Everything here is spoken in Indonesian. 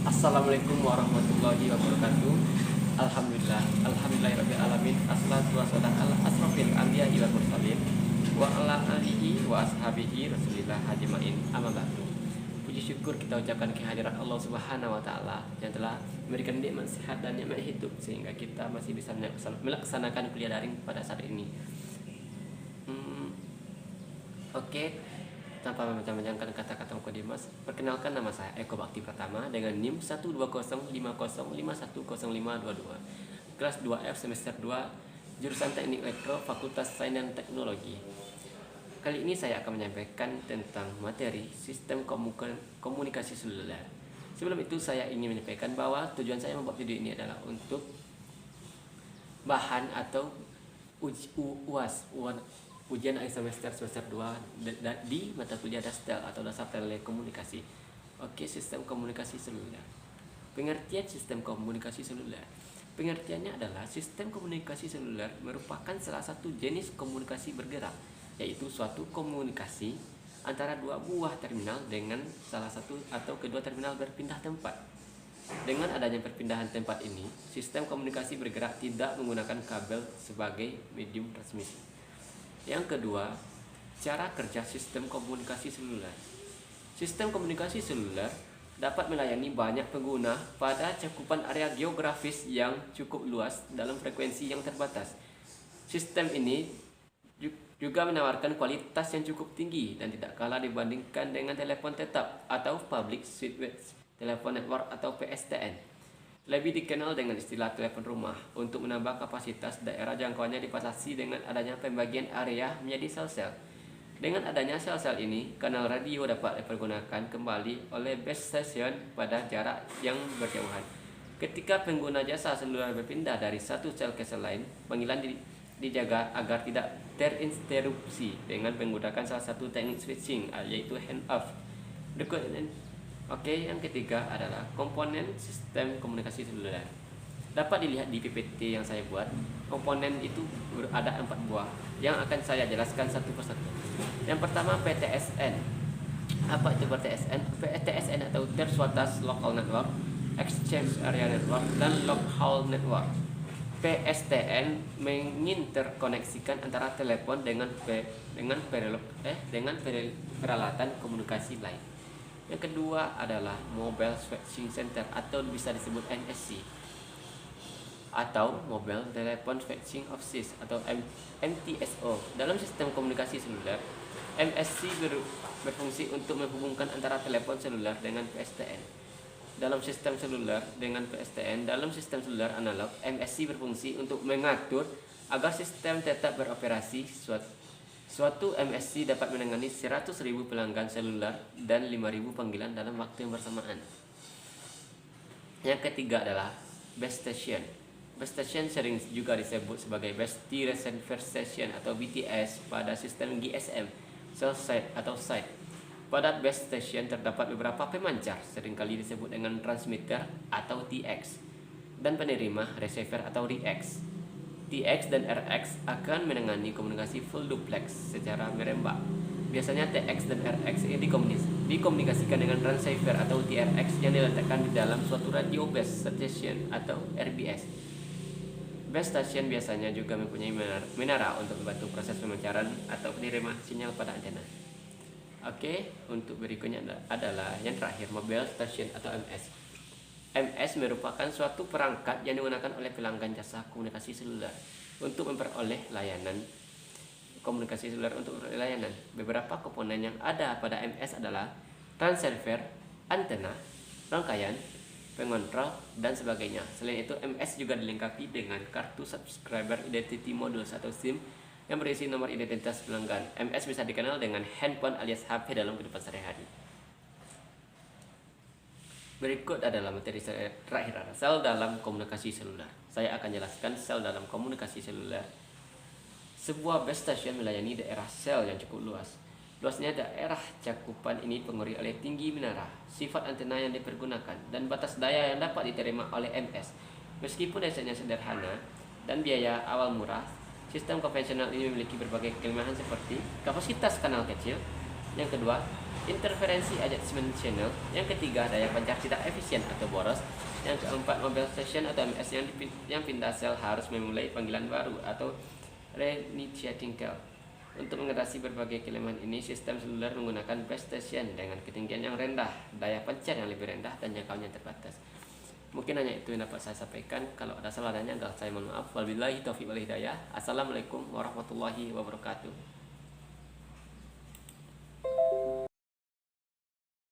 Assalamualaikum warahmatullahi wabarakatuh. Alhamdulillahirabbil alamin. Assalatu wassalamu ala asrofil anbiya'i wal mursalin wa ala alihi wa ashabihi rasulillah ajmain. Amma ba'du. Puji syukur kita ucapkan kehadirat Allah Subhanahu wa taala yang telah memberikan nikmat sehat dan nikmat hidup sehingga kita masih bisa melaksanakan kuliah daring pada saat ini. Oke. Tanpa memanjangkan kata-kata mukadimah, perkenalkan, nama saya Eko Bakti Pratama dengan NIM 1205051050522, kelas 2F semester 2, jurusan Teknik Elektro, Fakultas Sains dan Teknologi. Kali ini saya akan menyampaikan tentang materi sistem komunikasi seluler. Sebelum itu saya ingin menyampaikan bahwa tujuan saya membuat video ini adalah untuk bahan atau UAS, ujian akhir semester 2 di mata kuliah DASTEL atau Dasar Telekomunikasi. Oke, sistem komunikasi seluler. Pengertian sistem komunikasi seluler. Pengertiannya adalah sistem komunikasi seluler merupakan salah satu jenis komunikasi bergerak, yaitu suatu komunikasi antara dua buah terminal dengan salah satu atau kedua terminal berpindah tempat. Dengan adanya perpindahan tempat ini, sistem komunikasi bergerak tidak menggunakan kabel sebagai medium transmisi. Yang kedua, cara kerja sistem komunikasi seluler. Sistem komunikasi seluler dapat melayani banyak pengguna pada cakupan area geografis yang cukup luas dalam frekuensi yang terbatas. Sistem ini juga menawarkan kualitas yang cukup tinggi dan tidak kalah dibandingkan dengan telepon tetap atau Public Switched Telephone Network atau PSTN. Lebih dikenal dengan istilah telepon rumah. Untuk menambah kapasitas, daerah jangkauannya dibatasi dengan adanya pembagian area menjadi sel-sel. Dengan adanya sel-sel ini, kanal radio dapat dipergunakan kembali oleh base station pada jarak yang berjauhan. Ketika pengguna jasa seluler berpindah dari satu sel ke sel lain, panggilan dijaga agar tidak terinterupsi dengan menggunakan salah satu teknik switching, yaitu handoff. Oke, yang ketiga adalah komponen sistem komunikasi seluler. Dapat dilihat di PPT yang saya buat. Komponen itu ada 4 buah yang akan saya jelaskan satu persatu. Yang pertama, PTSN. Apa itu PTSN? PTSN atau Terswatas Local Network, Exchange Area Network, dan Local Network. PSTN menginterkoneksikan antara telepon dengan peralatan komunikasi lain. Yang kedua adalah Mobile Switching Center atau bisa disebut MSC atau Mobile Telephone Switching Office atau MTSO. Dalam sistem komunikasi seluler, MSC berfungsi untuk menghubungkan antara telepon seluler dengan PSTN. Dalam sistem seluler dengan PSTN, dalam sistem seluler analog, MSC berfungsi untuk mengatur agar sistem tetap beroperasi. Suatu MSC dapat menangani 100.000 pelanggan seluler dan 5.000 panggilan dalam waktu yang bersamaan. Yang ketiga adalah base station. Base station sering juga disebut sebagai base receiver station atau BTS pada sistem GSM, cell site atau site. Pada base station terdapat beberapa pemancar, seringkali disebut dengan transmitter atau TX, dan penerima receiver atau RX. TX dan RX akan menangani komunikasi full duplex secara merembak. Biasanya TX dan RX ini dikomunikasikan dengan transceiver atau TRX yang diletakkan di dalam suatu radio base station atau RBS. Base station biasanya juga mempunyai menara untuk membantu proses pemancaran atau penerimaan sinyal pada antena. Oke, untuk berikutnya adalah yang terakhir, mobile station atau MS. MS merupakan suatu perangkat yang digunakan oleh pelanggan jasa komunikasi seluler untuk memperoleh layanan komunikasi seluler untuk layanan. Beberapa komponen yang ada pada MS adalah transceiver, antena, rangkaian, pengontrol, dan sebagainya. Selain itu, MS juga dilengkapi dengan kartu Subscriber Identity Modules atau SIM yang berisi nomor identitas pelanggan. MS bisa dikenal dengan handphone alias HP dalam kehidupan sehari-hari. Berikut adalah materi saya terakhir, sel dalam komunikasi seluler. Saya akan jelaskan sel dalam komunikasi seluler. Sebuah base station melayani daerah sel yang cukup luas. Luasnya daerah cakupan ini dipengaruhi oleh tinggi menara, sifat antena yang dipergunakan, dan batas daya yang dapat diterima oleh MS. Meskipun desainnya sederhana dan biaya awal murah, sistem konvensional ini memiliki berbagai kelemahan seperti kapasitas kanal kecil, Yang kedua, interferensi adjustment channel. Yang ketiga, daya pancar tidak efisien atau boros. Yang keempat, mobile station atau MS yang pindah sel harus memulai panggilan baru atau reinitiating call. Untuk mengatasi berbagai kelemahan ini, sistem seluler menggunakan base station dengan ketinggian yang rendah, daya pancar yang lebih rendah, dan jangkauannya terbatas. Mungkin hanya itu yang dapat saya sampaikan. Kalau ada salahnya, saya mohon maaf. Wabillahi taufiq wal hidayah. Assalamualaikum warahmatullahi wabarakatuh.